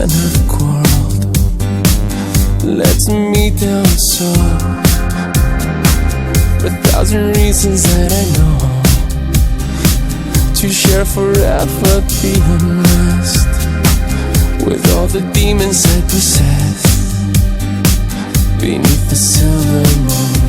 and have quarreled, led me down so for 1,000 reasons that I know, to share forever, be unrest with all the demons I possess beneath the silver moon.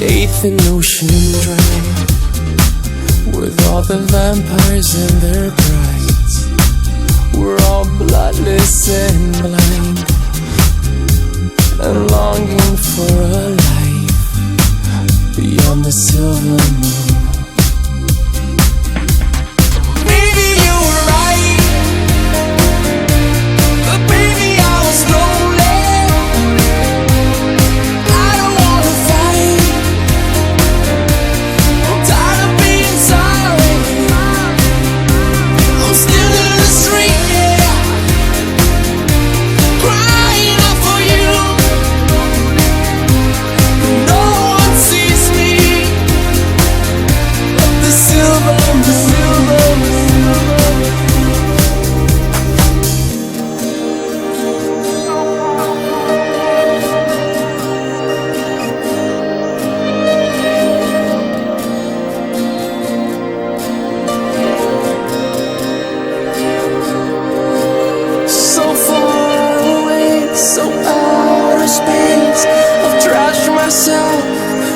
Eighth and Ocean Drive, with all the vampires and their brides. We're all bloodless and blind, and longing for a life beyond the silver moon.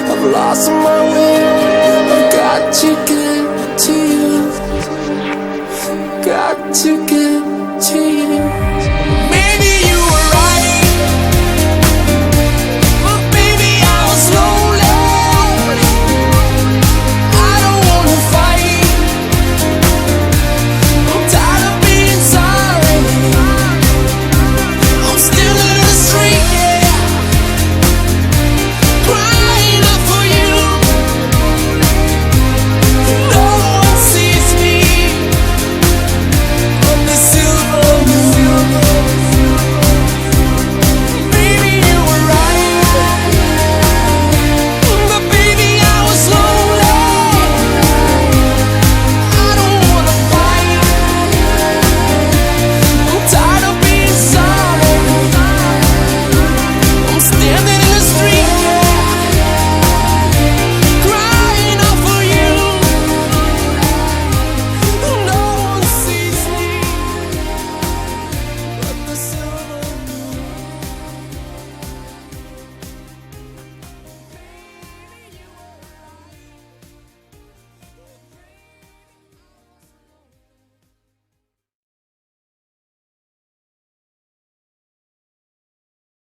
I've lost my way, I've got to get to you, got to get